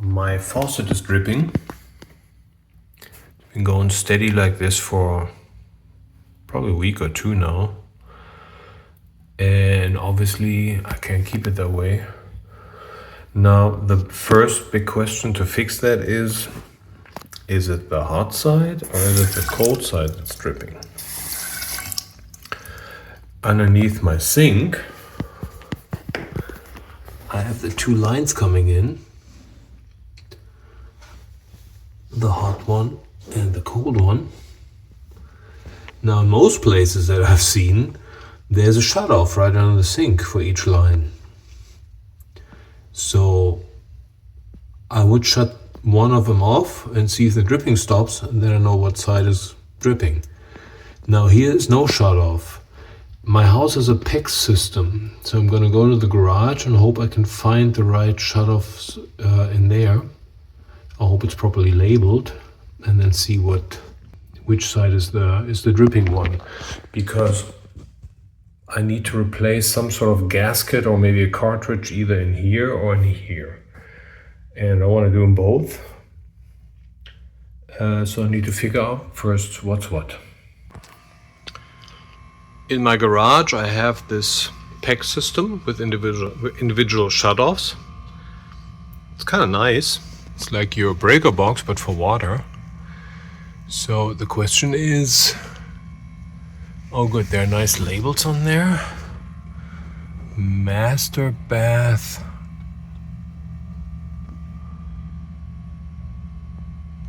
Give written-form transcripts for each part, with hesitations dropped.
My faucet is dripping. It's been going steady like this for probably a week or two now. And obviously I can't keep it that way. Now the first big question to fix that is it the hot side or is it the cold side that's dripping? Underneath my sink, I have the two lines coming in, the hot one and the cold one. Now in most places that I've seen, there's a shutoff right under the sink for each line. So I would shut one of them off and see if the dripping stops, and then I know what side is dripping. Now here is no shutoff. My house has a MeyTECC system, so I'm gonna go to the garage and hope I can find the right shutoffs in there. I hope it's properly labeled, and then see which side is the dripping one, because I need to replace some sort of gasket or maybe a cartridge either in here or in here, and I want to do them both. So I need to figure out first what's what. In my garage I have this MeyTECC system with individual shutoffs. It's kind of nice. It's like your breaker box but for water. So the question is, oh good, there are nice labels on there. Master bath,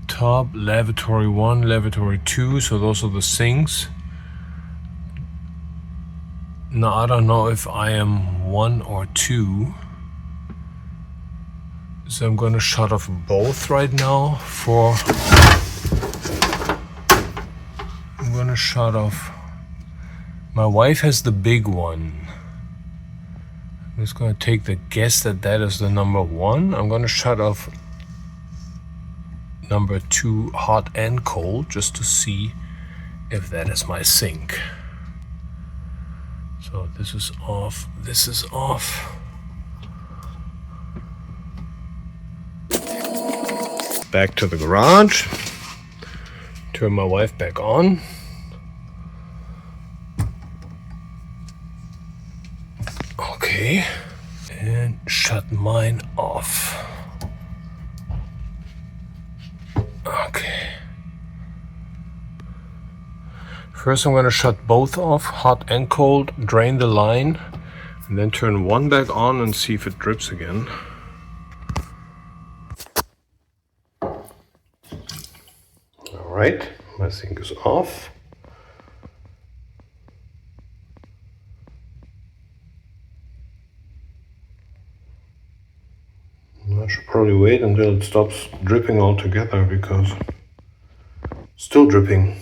tub, lavatory 1, lavatory 2, so those are the sinks. Now I don't know if I am 1 or 2, so I'm gonna shut off both right now. I'm gonna shut off. My wife has the big one. I'm just gonna take the guess that that is the number 1. I'm gonna shut off number 2, hot and cold, just to see if that is my sink. So this is off, this is off. Back to the garage. Turn my wife back on. Okay, and shut mine off. Okay. First I'm going to shut both off, hot and cold, drain the line, and then turn one back on and see if it drips again. Alright, my sink is off. I should probably wait until it stops dripping altogether, because it's still dripping.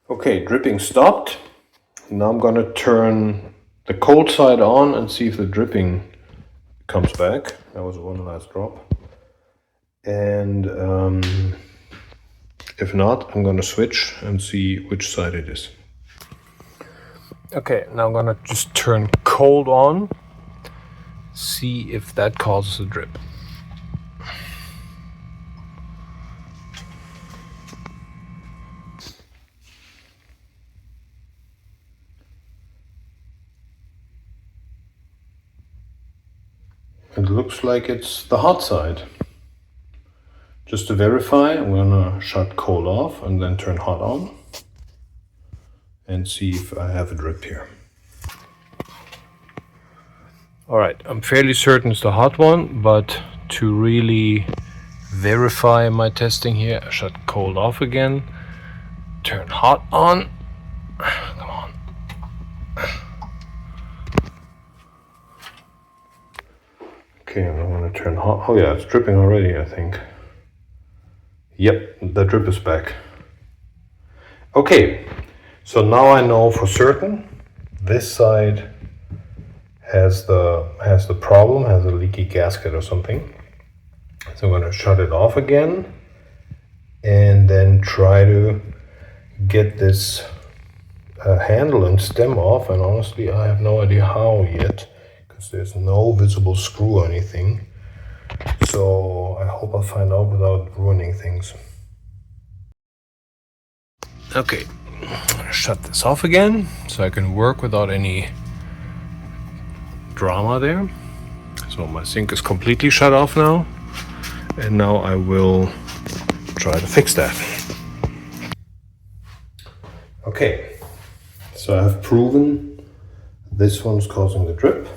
Okay, dripping stopped. Now I'm gonna turn the cold side on and see if the dripping comes back. That was one last drop. And if not, I'm gonna switch and see which side it is. Okay, now I'm gonna just turn cold on, see if that causes a drip. It looks like it's the hot side. Just to verify, I'm gonna shut cold off and then turn hot on and see if I have a drip here. Alright, I'm fairly certain it's the hot one, but to really verify my testing here, I shut cold off again, turn hot on. Come on. Okay, I'm gonna turn hot. Oh yeah, it's dripping already, I think. Yep, the drip is back. Okay, so now I know for certain this side has the problem, has a leaky gasket or something. So I'm going to shut it off again and then try to get this handle and stem off, and honestly I have no idea how yet, because there's no visible screw or anything. So I hope I'll find out without ruining things. Okay, shut this off again so I can work without any drama there. So my sink is completely shut off now, and now I will try to fix that. Okay, so I have proven this one's causing the drip.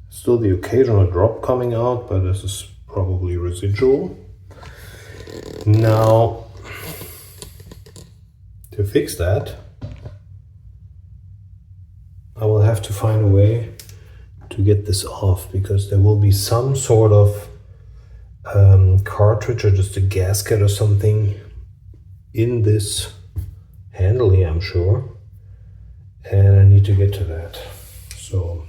Still the occasional drop coming out, but this is probably residual. Now, to fix that, I will have to find a way to get this off, because there will be some sort of cartridge or just a gasket or something in this handle here, I'm sure, and I need to get to that. So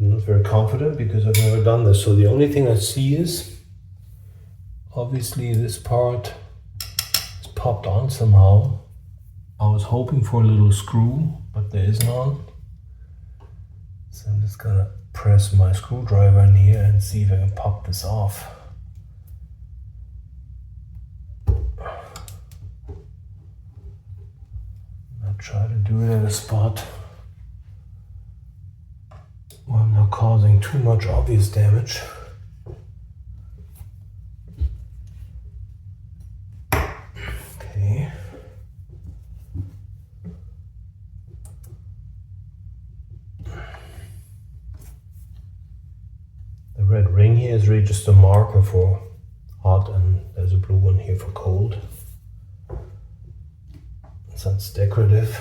I'm not very confident because I've never done this. So the only thing I see is obviously this part is popped on somehow. I was hoping for a little screw, but there is none. So I'm just gonna press my screwdriver in here and see if I can pop this off. I'll try to do it at a spot where I'm not causing too much obvious damage. Okay. The red ring here is really just a marker for hot, and there's a blue one here for cold. So it's decorative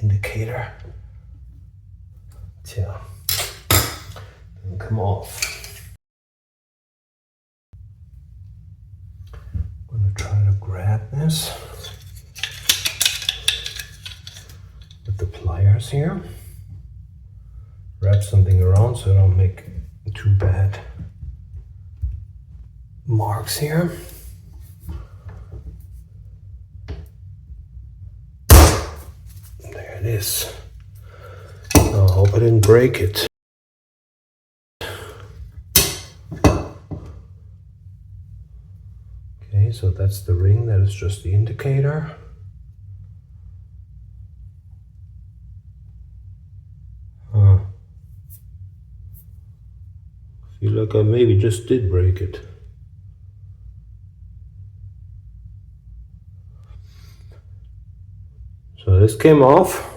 indicator. Yeah, doesn't come off. I'm gonna try to grab this with the pliers here. Wrap something around so I don't make too bad marks here. There it is. I hope I didn't break it. Okay, so that's the ring, that is just the indicator. I feel like I maybe just did break it. So this came off.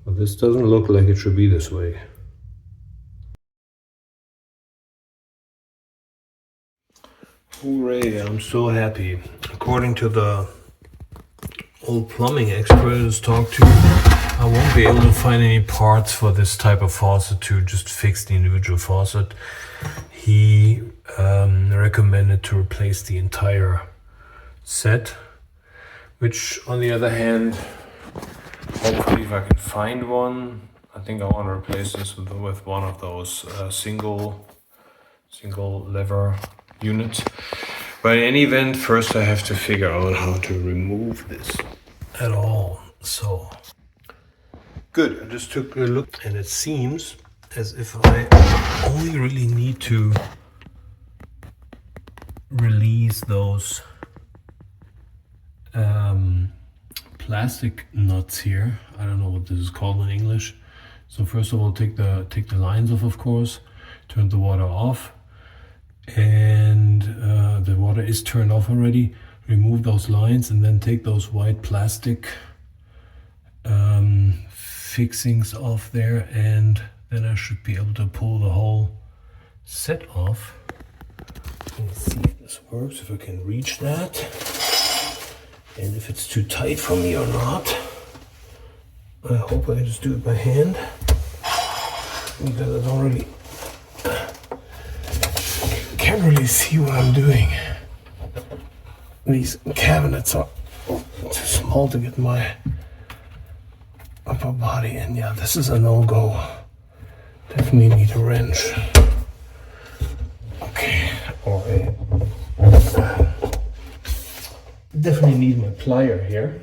But this doesn't look like it should be this way. Hooray, I'm so happy. According to the old plumbing experts talked to, I won't be able to find any parts for this type of faucet to just fix the individual faucet. He recommended to replace the entire set, which on the other hand, hopefully if I can find one, I think I want to replace this with one of those single lever units. But in any event, first I have to figure out how to remove this at all. So good, I just took a look and it seems as if I only really need to release those plastic nuts here. I don't know what this is called in English. So first of all, take the lines off, of course, turn the water off, and the water is turned off already. Remove those lines and then take those white plastic fixings off there, and then I should be able to pull the whole set off. Let's see if this works, if I can reach that. And if it's too tight for me or not. I hope I can just do it by hand, because I don't really can't really see what I'm doing. These cabinets are too small to get my upper body in. Yeah, this is a no-go. Definitely need a wrench. Okay, or a definitely need my plier here.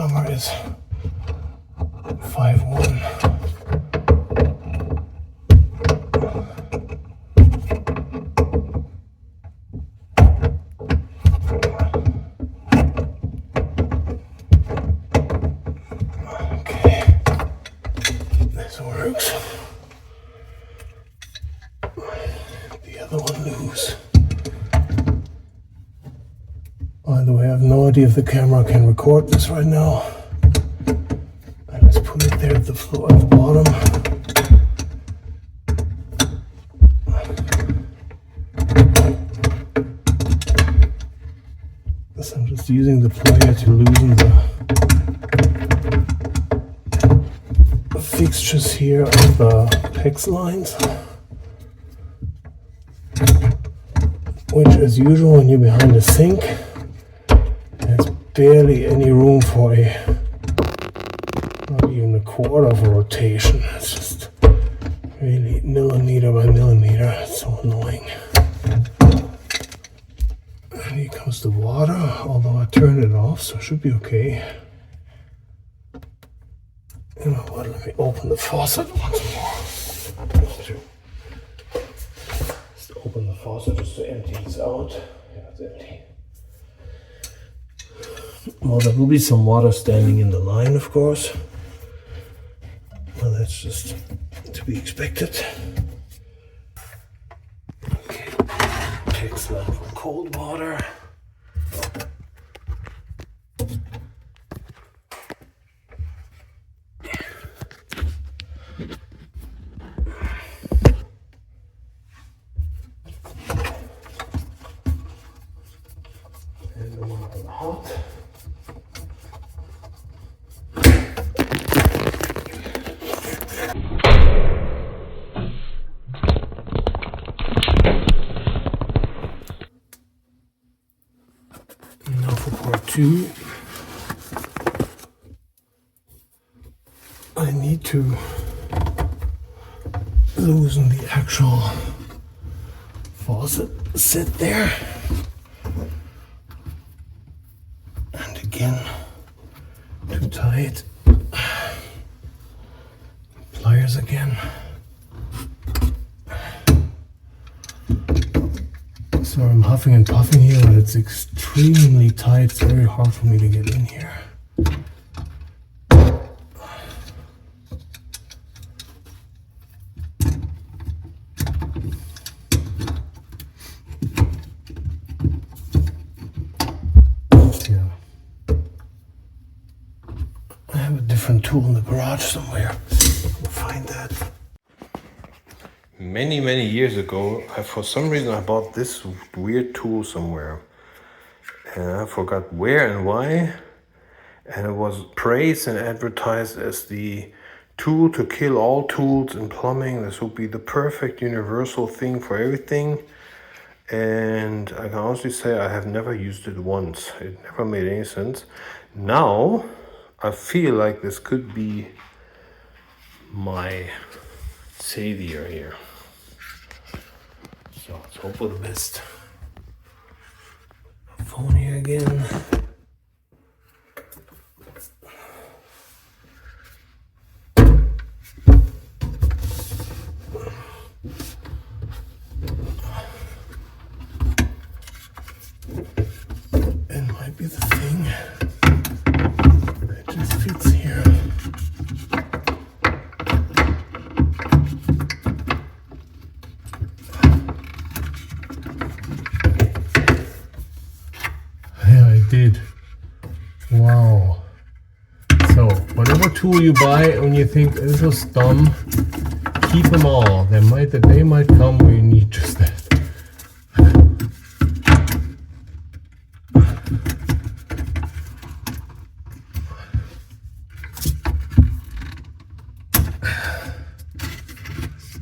plumber is 5'1". Okay, this works. The other one loose. By the way, I have no idea if the camera can record this right now. I just put it there at the floor at the bottom. So I'm just using the plier to loosen the fixtures here of the PEX lines. Which, as usual, when you're behind a sink, there's barely any room for not even a quarter of a rotation. It's just really millimeter by millimeter. It's so annoying. And here comes the water, although I turned it off, so it should be okay. You know what, let me open the faucet once more. Just open the faucet just to empty this out. Yeah, it's empty. Well, there will be some water standing in the line, of course. Well, that's just to be expected. Okay, PEX line for cold water. And the one for the hot. Now for part 2, I need to loosen the actual faucet set there. And again, too tight. Pliers again. So I'm huffing and puffing here, but it's extremely tight. It's very hard for me to get in here. Yeah. I have a different tool in the garage somewhere. We'll find that. Many years ago, for some reason I bought this weird tool somewhere. And I forgot where and why. And it was praised and advertised as the tool to kill all tools in plumbing. This would be the perfect universal thing for everything. And I can honestly say I have never used it once. It never made any sense. Now, I feel like this could be my savior here. So let's hope for the best. Phone here again. It might be the thing that just fits here. Did. Wow. So whatever tool you buy when you think this was dumb, keep them all. The day might come where you need just that.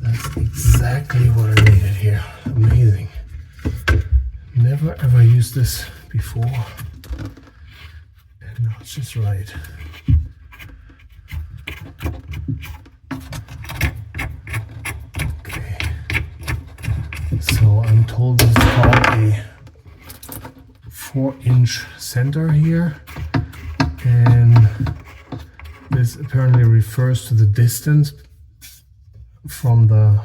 That's exactly what I needed here. Amazing. Never ever used this before. No, it's just right. Okay. So I'm told this is called a 4-inch center here. And This apparently refers to the distance from the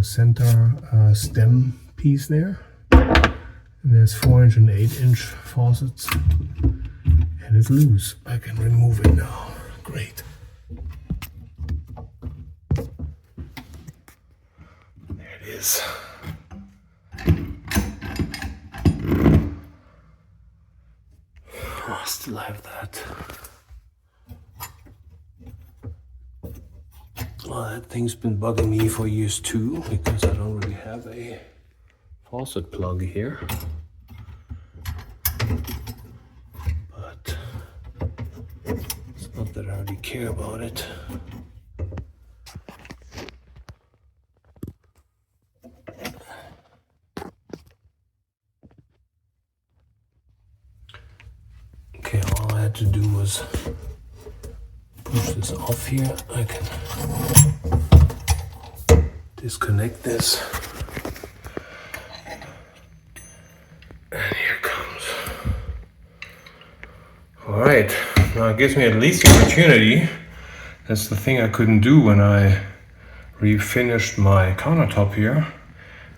center stem piece there. And there's 4-inch and 8-inch faucets, and it's loose. I can remove it now. Great. There it is. Oh, I still have that. Well, that thing's been bugging me for years too, because I don't really have a faucet plug here. But it's not that I really care about it. Okay, all I had to do was push this off here. I can disconnect this. And here it comes. Alright, now it gives me at least the opportunity. That's the thing I couldn't do when I refinished my countertop here.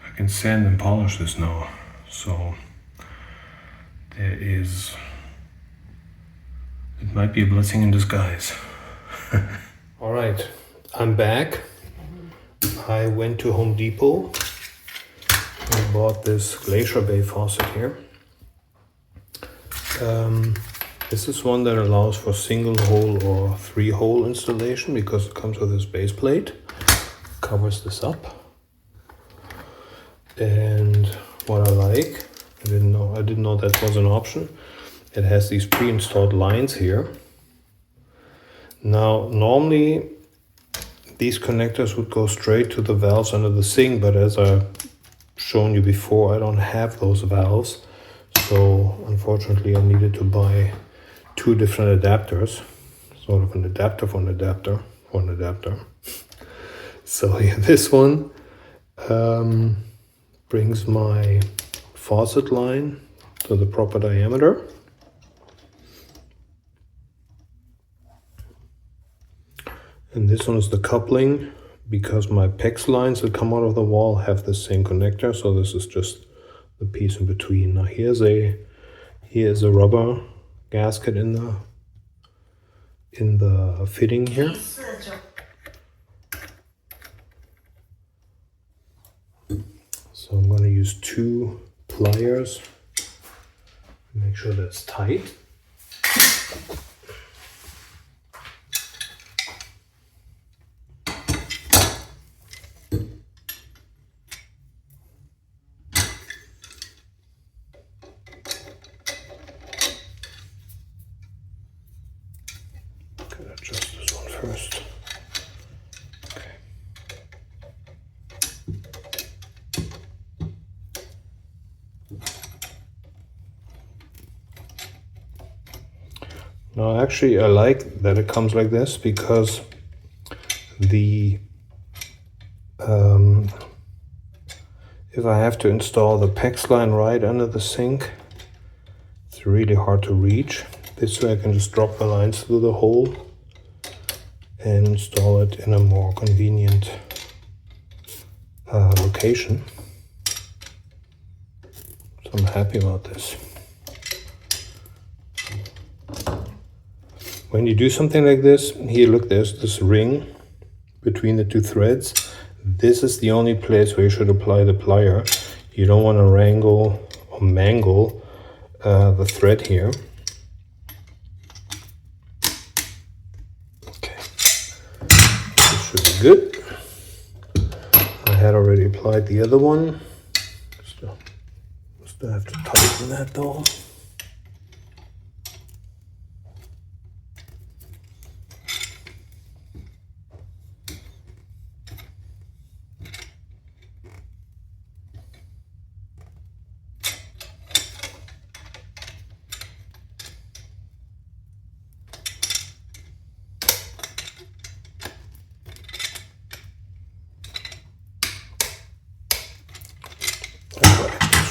I can sand and polish this now. So there is, it might be a blessing in disguise. Alright, I'm back. I went to Home Depot and bought this Glacier Bay faucet here. This is one that allows for single hole or 3-hole installation because it comes with this base plate. Covers this up. And what I like, I didn't know that was an option. It has these pre-installed lines here. Now, normally these connectors would go straight to the valves under the sink, but as I've shown you before, I don't have those valves. So unfortunately I needed to buy 2 different adapters, sort of an adapter for an adapter for an adapter. So yeah, this one brings my faucet line to the proper diameter. And this one is the coupling, because my PEX lines that come out of the wall have the same connector, so this is just the piece in between. Now here's a rubber gasket in the fitting here. So I'm going to use 2 pliers to make sure that's tight. Adjust this one first. Okay. Now actually I like that it comes like this, because the if I have to install the PEX line right under the sink, it's really hard to reach. This way I can just drop the lines through the hole and install it in a more convenient location. So I'm happy about this. When you do something like this, here look, there's this ring between the 2 threads. This is the only place where you should apply the plier. You don't want to wrangle or mangle the thread here. Good. I had already applied the other one. Still have to tighten that though.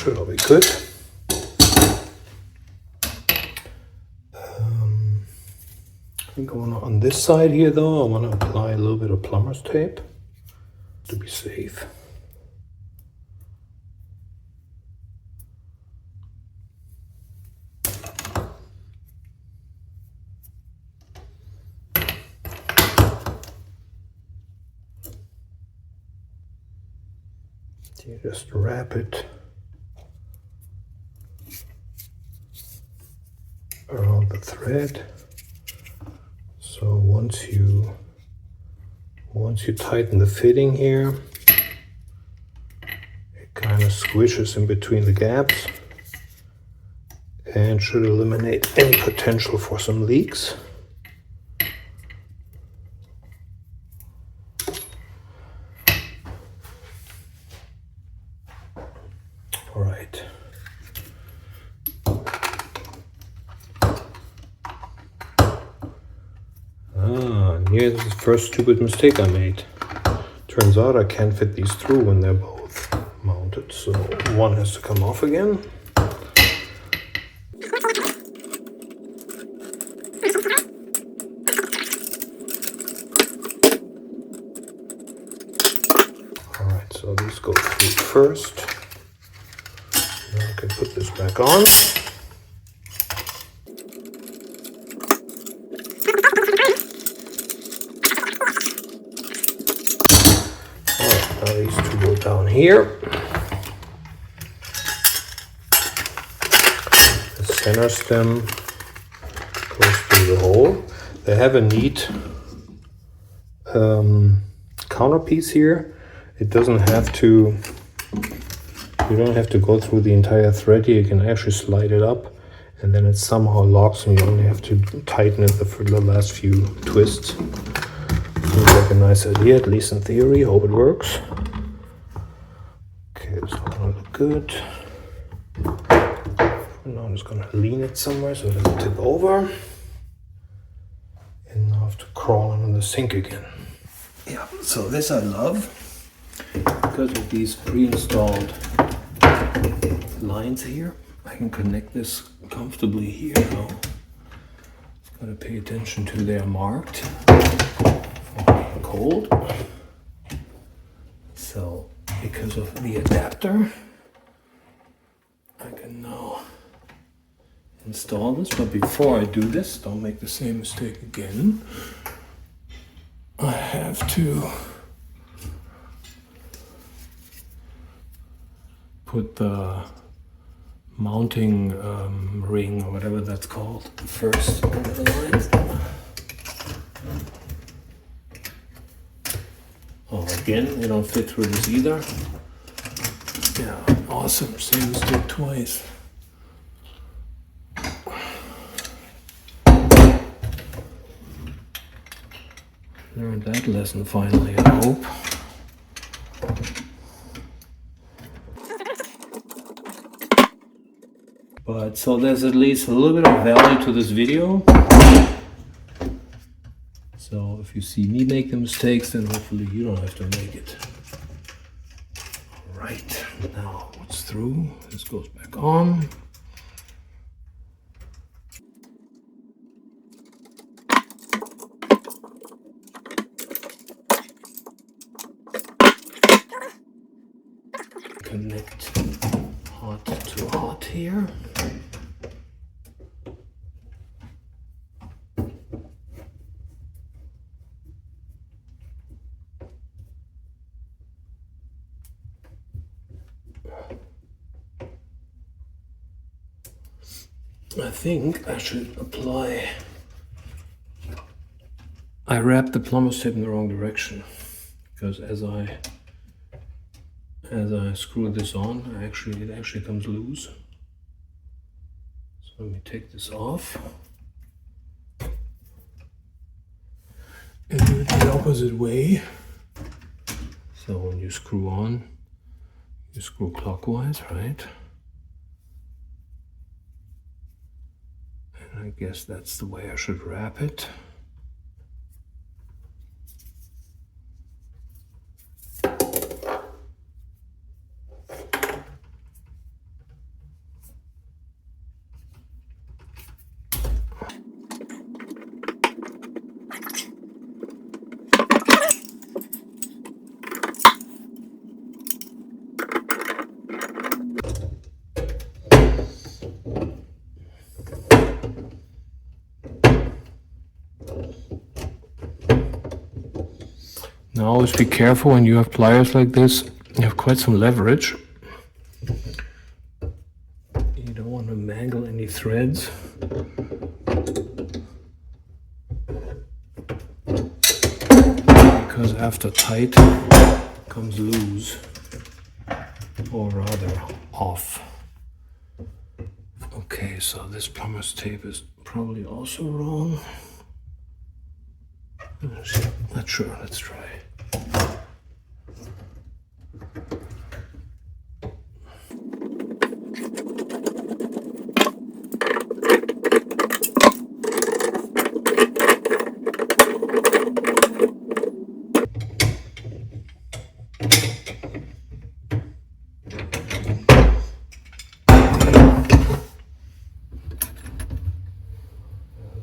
Should all be good. think I want to, on this side here though, I want to apply a little bit of plumber's tape to be safe. You just wrap it around the thread. So once you tighten the fitting here, it kind of squishes in between the gaps and should eliminate any potential for some leaks. All right. Here's the first stupid mistake I made. Turns out I can't fit these through when they're both mounted, so one has to come off again. Alright, so these go through first. Now I can put this back on. Now these two go down here. The center stem goes through the hole. They have a neat counterpiece here. It doesn't have to, you don't have to go through the entire thread here. You can actually slide it up and then it somehow locks and you only have to tighten it for the last few twists. Seems like a nice idea, at least in theory. Hope it works. Okay, it's not gonna look good. Now I'm just gonna lean it somewhere so it doesn't tip over. And now I have to crawl under the sink again. Yeah, so this I love because of these pre-installed lines here. I can connect this comfortably here now. Just gotta pay attention to they're marked. Cold. So because of the adapter I can now install this, but before I do this, don't make the same mistake again, I have to put the mounting ring or whatever that's called first over the lines. Oh, again, they don't fit through this either. Yeah, awesome. Same mistake twice. Learned that lesson finally, I hope. But so there's at least a little bit of value to this video. So if you see me make the mistakes, then hopefully you don't have to make it. All right, now what's through? This goes back on. Connect hot to hot here. I think I should apply. I wrapped the plumber's tape in the wrong direction because as I screw this on, it actually comes loose. So let me take this off and do it the opposite way. So when you screw on, you screw clockwise, right? I guess that's the way I should wrap it. Now always be careful when you have pliers like this. You have quite some leverage. You don't want to mangle any threads. Because after tight comes loose, or rather off. Okay, so this plumber's tape is probably also wrong. Not sure, let's try.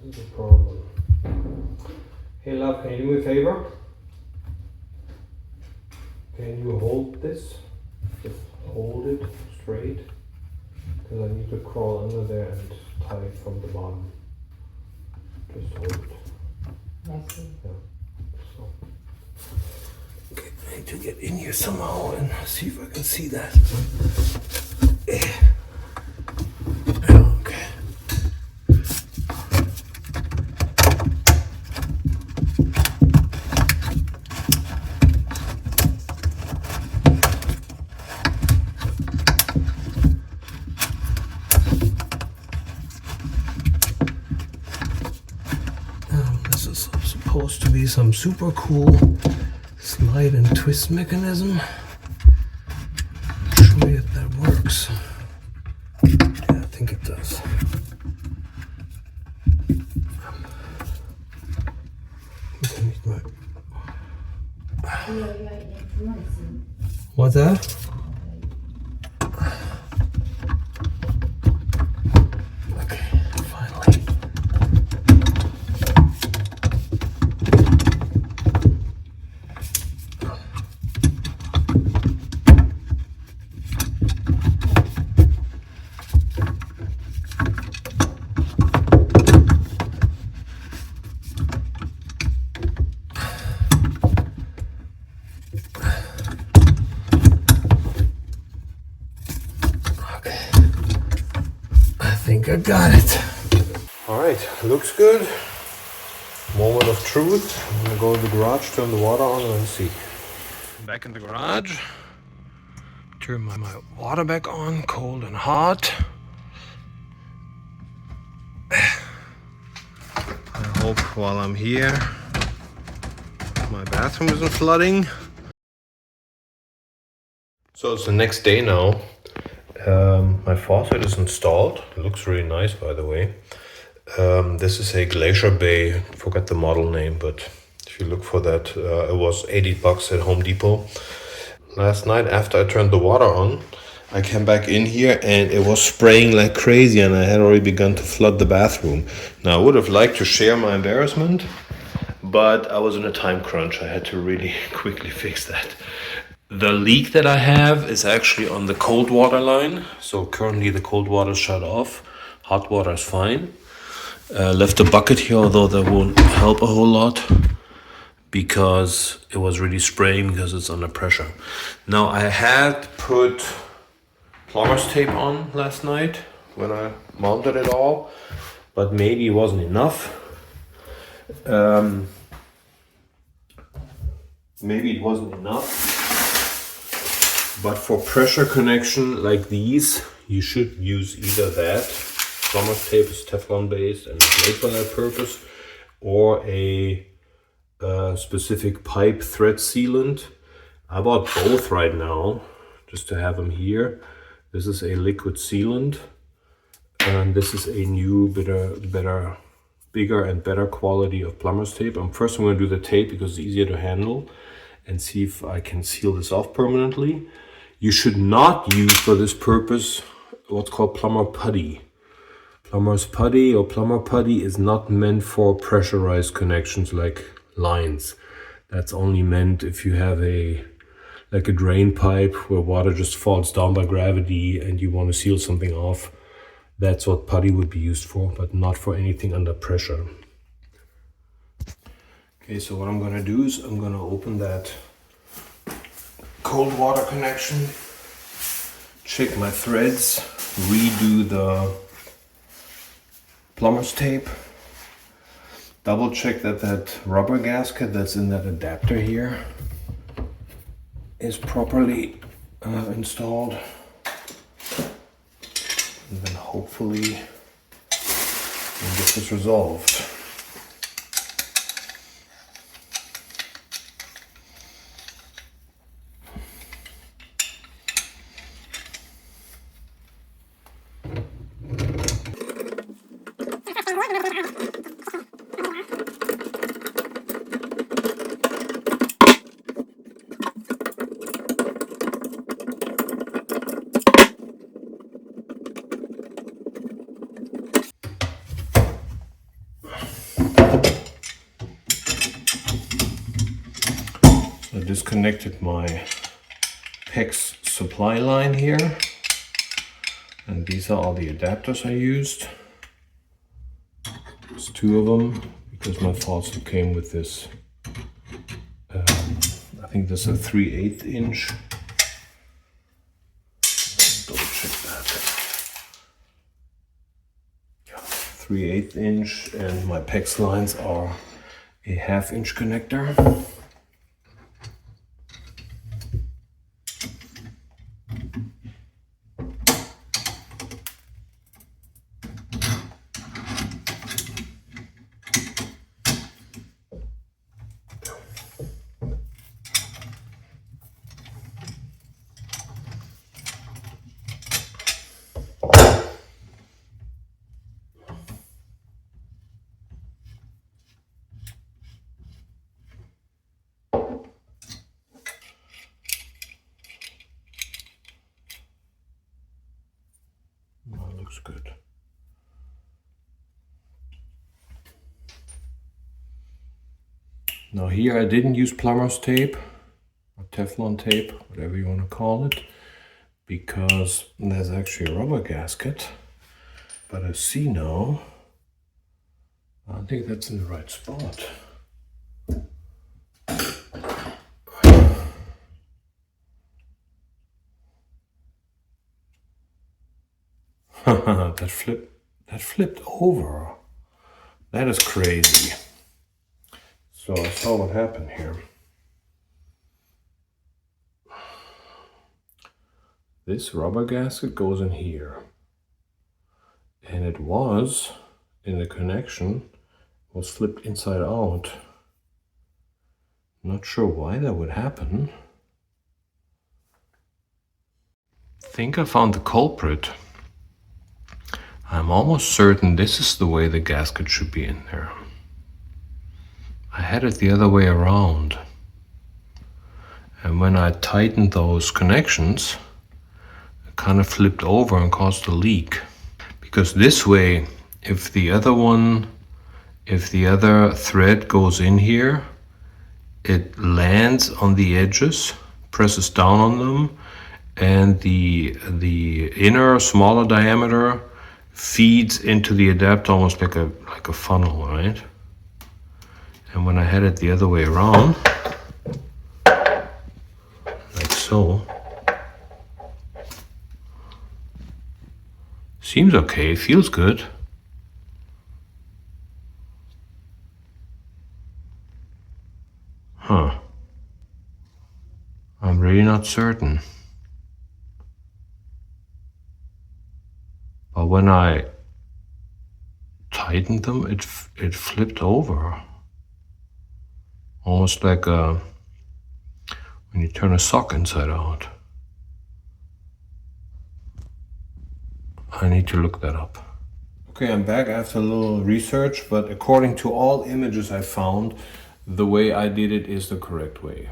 This is a problem. Hey love, can you do me a favor? Can you hold this? Just hold it straight. Because I need to crawl under there and tie it from the bottom. Just hold it. I see. Yeah. So. Okay, I need to get in here somehow and see if I can see that. Okay. This is supposed to be some super cool slide and twist mechanism. Show me if that works. Yeah, I think it does. What's that? Okay, finally. I think I got it. All right, looks good. Moment of truth. I'm gonna go to the garage, turn the water on, and see. Back in the garage. Turn my water back on, cold and hot. I hope while I'm here, my bathroom isn't flooding. So it's the next day now. My faucet is installed. It looks really nice, by the way. This is a Glacier Bay. Forgot the model name, but if you look for that, it was $80 at Home Depot. Last night, after I turned the water on, I came back in here and it was spraying like crazy, and I had already begun to flood the bathroom. Now, I would have liked to share my embarrassment, but I was in a time crunch. I had to really quickly fix that. The leak that I have is actually on the cold water line. So currently the cold water is shut off. Hot water is fine. Left a bucket here, although that won't help a whole lot because it was really spraying because it's under pressure. Now I had put plumber's tape on last night when I mounted it all, but maybe it wasn't enough. Maybe it wasn't enough. But for pressure connection like these, you should use either that. Plumber's tape is Teflon based and it's made for that purpose, or a specific pipe thread sealant. I bought both right now just to have them here. This is a liquid sealant, and this is a new, bigger and better quality of plumber's tape. First I'm going to do the tape because it's easier to handle and see if I can seal this off permanently. You should not use for this purpose what's called plumber putty. Plumber's putty or plumber putty is not meant for pressurized connections like lines. That's only meant if you have a drain pipe where water just falls down by gravity and you want to seal something off. That's what putty would be used for, but not for anything under pressure. Okay, so what I'm gonna do is I'm gonna open that cold water connection, check my threads, redo the plumber's tape, double check that that rubber gasket that's in that adapter here is properly installed, and then hopefully we'll get this resolved. I disconnected my MeyTECC supply line here, and these are all the adapters I used. There's 2 of them because my faucet came with this, I think this is a 3/8 inch. Double check that. Yeah, 3/8 inch, and my MeyTECC lines are a 1/2 inch connector. That looks good. Now here I didn't use plumber's tape or Teflon tape, whatever you want to call it, because there's actually a rubber gasket. But I see now, I think that's in the right spot. that flipped over. That is crazy. So I saw what happened here. This rubber gasket goes in here, and it was in the connection, was flipped inside out. Not sure why that would happen. Think I found the culprit. I'm almost certain this is the way the gasket should be in there. I had it the other way around. And when I tightened those connections, it kind of flipped over and caused a leak. Because this way, if the other thread goes in here, it lands on the edges, presses down on them, and the inner smaller diameter feeds into the adapter almost like a funnel, right? And when I had it the other way around, like so, seems okay, feels good. Huh. I'm really not certain. But when I tightened them, it flipped over. Almost like when you turn a sock inside out. I need to look that up. Okay, I'm back after a little research, but according to all images I found, the way I did it is the correct way.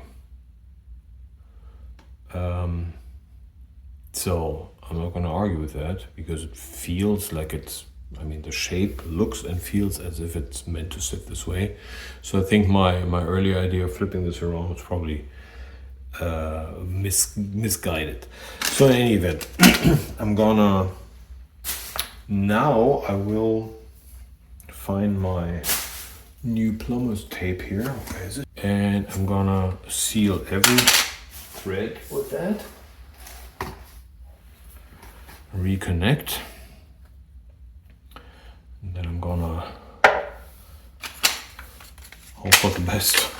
So I'm not going to argue with that, because it feels like it's, I mean, the shape looks and feels as if it's meant to sit this way. So I think my earlier idea of flipping this around was probably misguided. So in any event, now I will find my new plumber's tape here. Where is it? And I'm gonna seal every thread with that. Reconnect. And then I'm gonna hope for the best.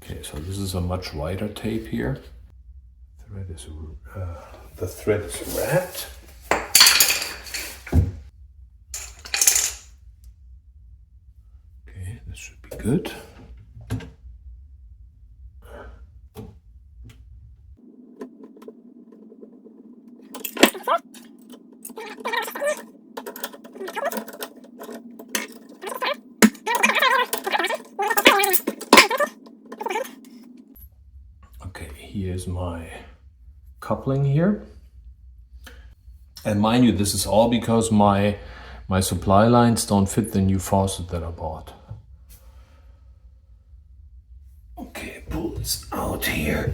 Okay, so this is a much wider tape here. The thread is wrapped. Okay, this should be good. Okay, here's my coupling here. And mind you, this is all because my supply lines don't fit the new faucet that I bought. Okay, pull this out here.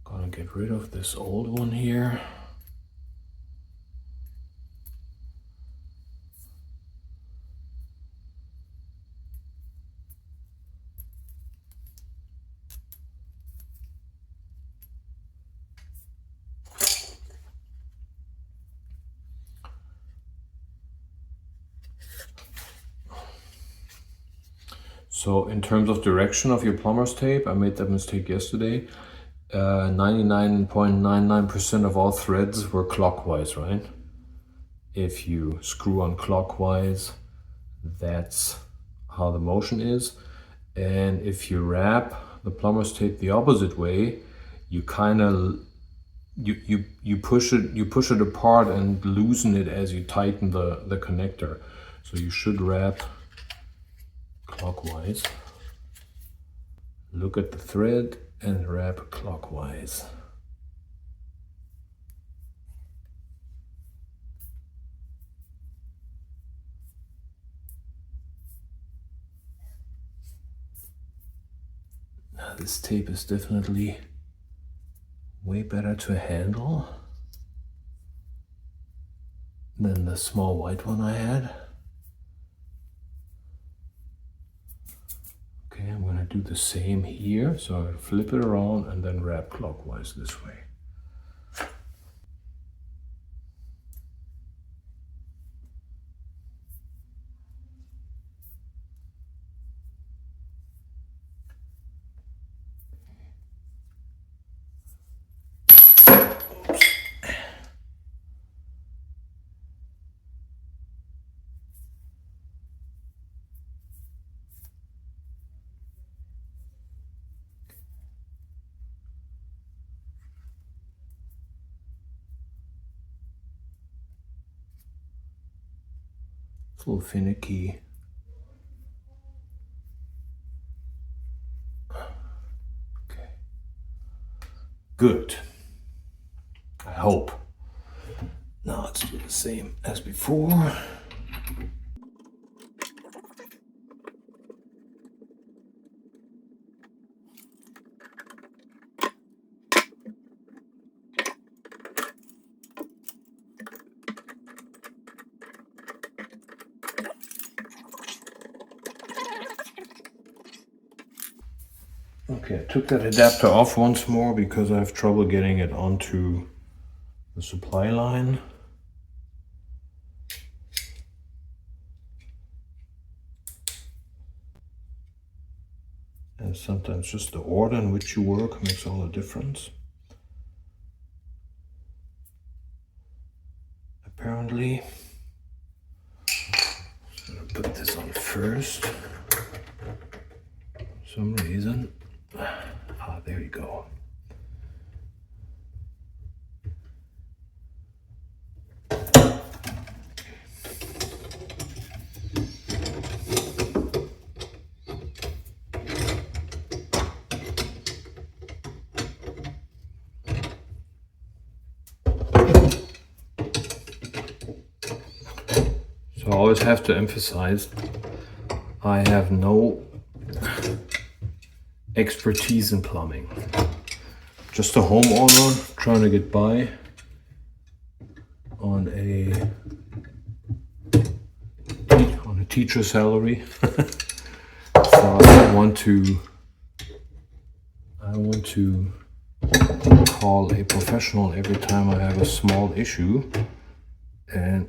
Gonna get rid of this old one here. So in terms of direction of your plumber's tape, I made that mistake yesterday. 99.99% of all threads were clockwise, right? If you screw on clockwise, that's how the motion is. And if you wrap the plumber's tape the opposite way, you kind of you push it apart and loosen it as you tighten the connector. So you should wrap clockwise. Look at the thread and wrap clockwise. Now this tape is definitely way better to handle than the small white one I had. Okay, I'm gonna do the same here. So I'm gonna flip it around and then wrap clockwise this way. It's a little finicky. Okay. Good. I hope. Now let's do the same as before. Okay, I took that adapter off once more because I have trouble getting it onto the supply line. And sometimes just the order in which you work makes all the difference. Apparently, I'm gonna put this on first. For some reason. Ah, there you go. So I always have to emphasize, I have no expertise in plumbing. Just a homeowner trying to get by on a teacher salary. So I want to call a professional every time I have a small issue. And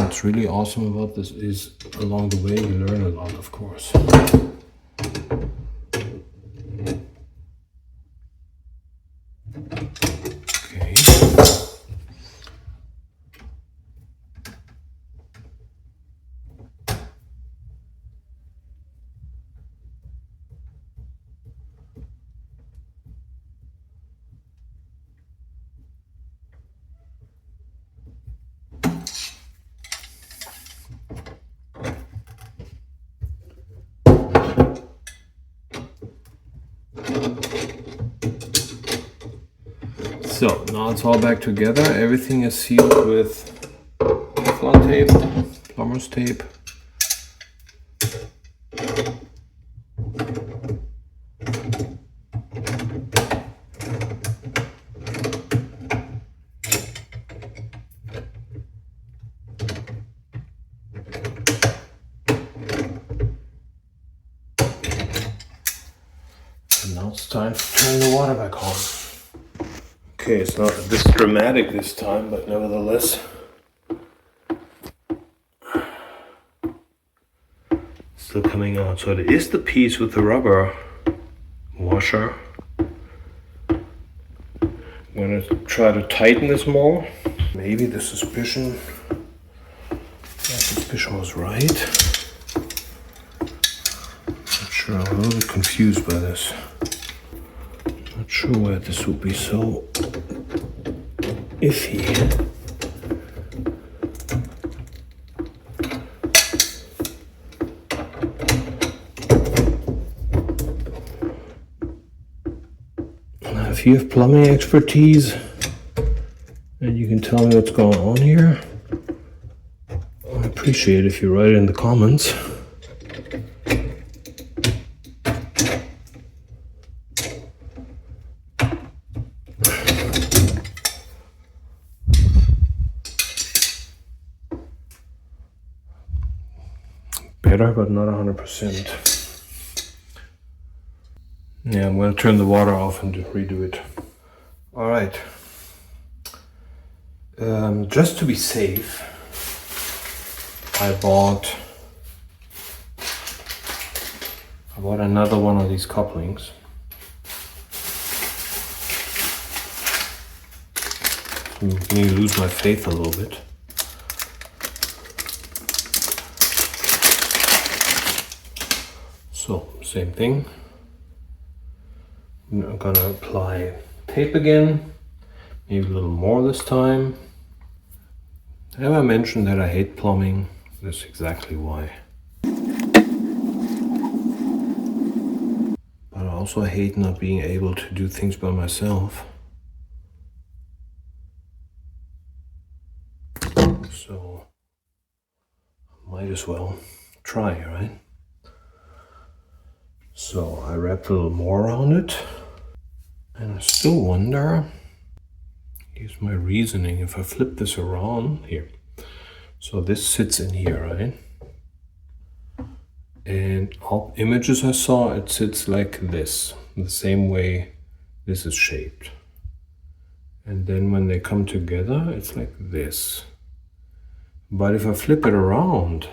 what's really awesome about this is along the way you learn a lot, of course. Okay. So now it's all back together. Everything is sealed with Teflon tape, plumber's tape. And now it's time to turn the water back on. Okay, it's not this dramatic this time, but nevertheless, still coming out. So it is the piece with the rubber washer. I'm gonna try to tighten this more. Maybe the suspicion was right. Not sure, I'm a little bit confused by this. Not sure why this would be so iffy. Now, if you have plumbing expertise and you can tell me what's going on here, I'd appreciate it if you write it in the comments. Better, but not 100%. Yeah, I'm going to turn the water off and redo it. All right. Just to be safe, I bought another one of these couplings. I'm going to lose my faith a little bit. So, same thing. I'm gonna apply tape again, maybe a little more this time. Have I mentioned that I hate plumbing? That's exactly why. But I also hate not being able to do things by myself. So, might as well try, right? So I wrapped a little more around it, and I still wonder, here's my reasoning, if I flip this around here. So this sits in here, right? And all images I saw, it sits like this, the same way this is shaped. And then when they come together, it's like this. But if I flip it around,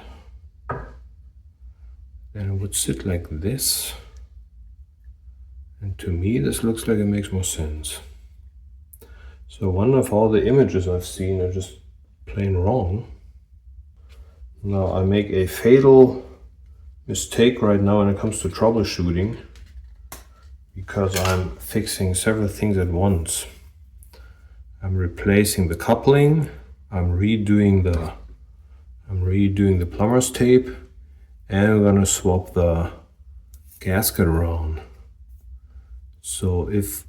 then it would sit like this. And to me, this looks like it makes more sense. So one of all the images I've seen are just plain wrong. Now I make a fatal mistake right now when it comes to troubleshooting, because I'm fixing several things at once. I'm replacing the coupling, I'm redoing the plumber's tape, and I'm gonna swap the gasket around. So if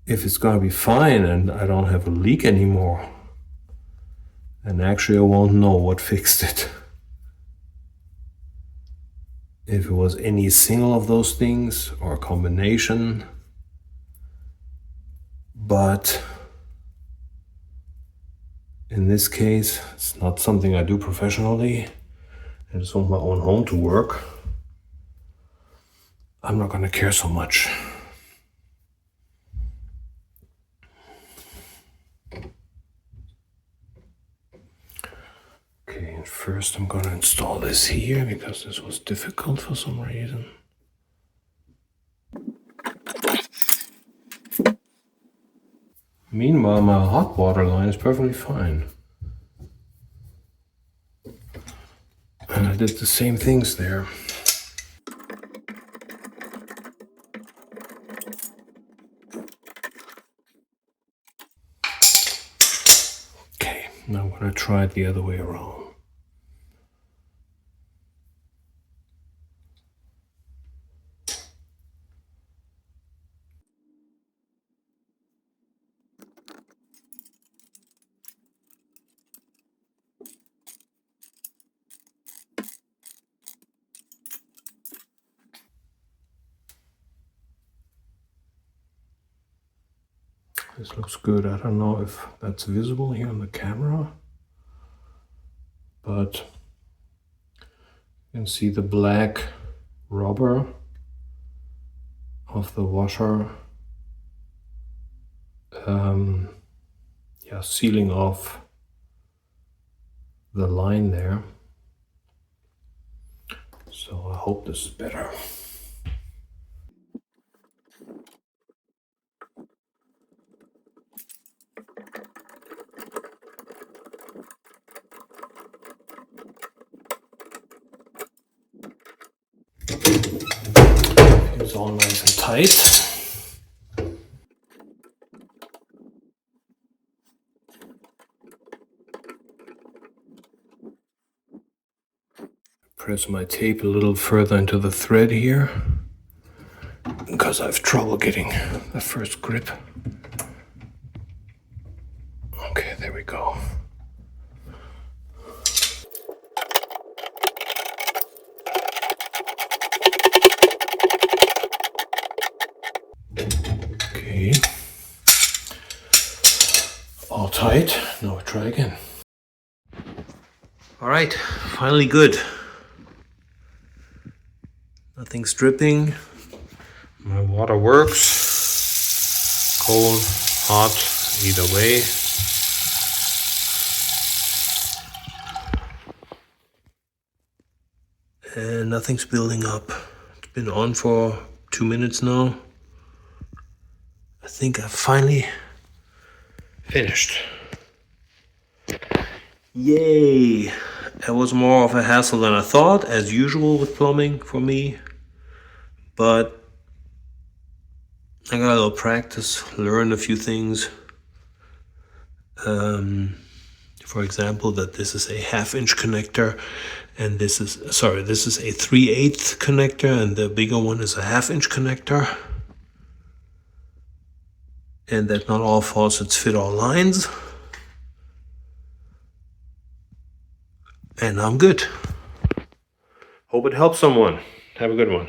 it's gonna be fine and I don't have a leak anymore, then actually I won't know what fixed it. if it was any single of those things or a combination, but in this case, it's not something I do professionally. I just want my own home to work. I'm not gonna care so much. Okay, and first I'm gonna install this here because this was difficult for some reason. Meanwhile, my hot water line is perfectly fine. And I did the same things there. Okay, now I'm gonna try it the other way around. This looks good. I don't know if that's visible here on the camera, but you can see the black rubber of the washer sealing off the line there. So I hope this is better. It's all nice and tight. Press my tape a little further into the thread here because I have trouble getting the first grip. Okay, there we go. Okay. All tight. Now we try again. All right, finally good. Nothing's dripping. My water works. Cold, hot, either way. And nothing's building up. It's been on for 2 minutes now. I think I finally finished. Yay! It was more of a hassle than I thought, as usual with plumbing for me. But I got a little practice, learned a few things. For example, that this is a 1/2-inch connector, and this is a 3/8 connector, and the bigger one is a 1/2-inch connector. And that not all faucets fit all lines. And I'm good. Hope it helps someone. Have a good one.